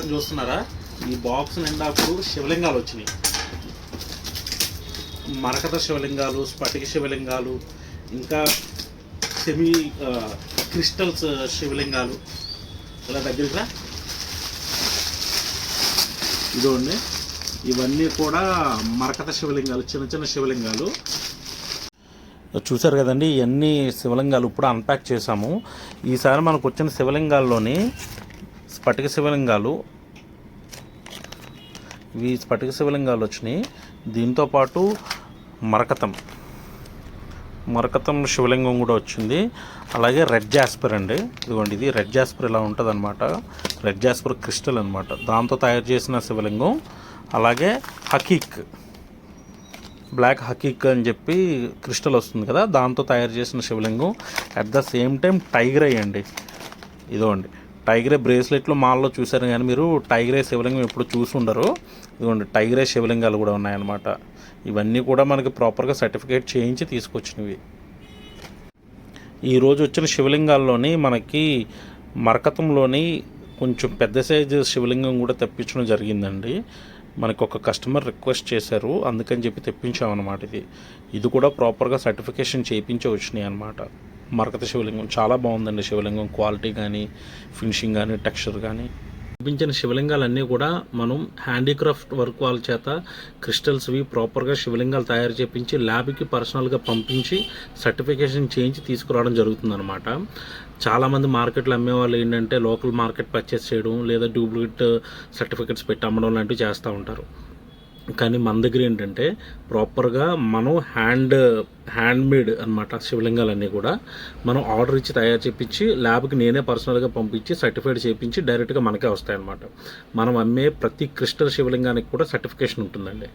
చూస్తున్నారా, ఈ బాక్స్ నిండా అప్పుడు శివలింగాలు వచ్చినాయి. మరకత శివలింగాలు, స్ఫటిక శివలింగాలు, ఇంకా సెమీ క్రిస్టల్స్ శివలింగాలు. ఇలా దగ్గరగా ఇదిగోండి, ఇవన్నీ కూడా మరకత శివలింగాలు, చిన్న చిన్న శివలింగాలు. చూసారు కదండి, ఇవన్నీ శివలింగాలు ఇప్పుడు అన్ప్యాక్ చేసాము. ఈసారి మనకు వచ్చిన శివలింగాల్లోని స్ఫటిక శివలింగాలు, ఇవి స్ఫటిక శివలింగాలు వచ్చినాయి. దీంతోపాటు మరకతం శివలింగం కూడా వచ్చింది. అలాగే రెడ్ జాస్పర్ అండి, ఇదిగోండి, ఇది రెడ్ జాస్పర్ ఇలా ఉంటుంది అనమాట. రెడ్ జాస్పర్ క్రిస్టల్ అనమాట, దాంతో తయారు చేసిన శివలింగం. అలాగే హకీక్, బ్లాక్ హకీక్ అని చెప్పి క్రిస్టల్ వస్తుంది కదా, దాంతో తయారు చేసిన శివలింగం. At the same time tiger I అండి, ఇదిగోండి టైగర్ ఐ బ్రేస్లెట్లు మాల్లో చూసారు, కానీ మీరు టైగర్ ఐ శివలింగం ఎప్పుడు చూసి ఉండరు. ఇదిగోండి టైగర్ ఐ శివలింగాలు కూడా ఉన్నాయన్నమాట. ఇవన్నీ కూడా మనకి ప్రాపర్గా సర్టిఫికేట్ చేయించి తీసుకొచ్చినవి. ఈరోజు వచ్చిన శివలింగాల్లోని మనకి మరకతంలోని కొంచెం పెద్ద సైజు శివలింగం కూడా తెప్పించడం జరిగిందండి. మనకు ఒక కస్టమర్ రిక్వెస్ట్ చేశారు, అందుకని చెప్పి తెప్పించామన్నమాట. ఇది కూడా ప్రాపర్గా సర్టిఫికేషన్ చేయించి వచ్చినాయి అన్నమాట. మరకత శివలింగం చాలా బాగుందండి. శివలింగం క్వాలిటీ కానీ, ఫినిషింగ్ కానీ, టెక్స్చర్ కానీ. చూపించిన శివలింగాలన్నీ కూడా మనం హ్యాండీక్రాఫ్ట్ వర్క్ వాళ్ళ చేత క్రిస్టల్స్వి ప్రాపర్గా శివలింగాలు తయారు చేయించి ల్యాబ్కి పర్సనల్గా పంపించి సర్టిఫికేషన్ చేయించి తీసుకురావడం జరుగుతుందన్నమాట. చాలామంది మార్కెట్లో అమ్మేవాళ్ళు ఏంటంటే లోకల్ మార్కెట్ పర్చేస్ చేయడం, లేదా డూప్లికేట్ సర్టిఫికేట్స్ పెట్టి అమ్మడం లాంటివి చేస్తూ ఉంటారు. కానీ మన దగ్గర ఏంటంటే ప్రాపర్గా మనం హ్యాండ్మేడ్ అనమాట. శివలింగాలన్నీ కూడా మనం ఆర్డర్ ఇచ్చి తయారు చేయించి ల్యాబ్కి నేనే పర్సనల్గా పంపించి సర్టిఫైడ్ చేయించి డైరెక్ట్గా మనకే వస్తాయన్నమాట. మనం అమ్మే ప్రతి క్రిస్టల్ శివలింగానికి కూడా సర్టిఫికేషన్ ఉంటుందండి.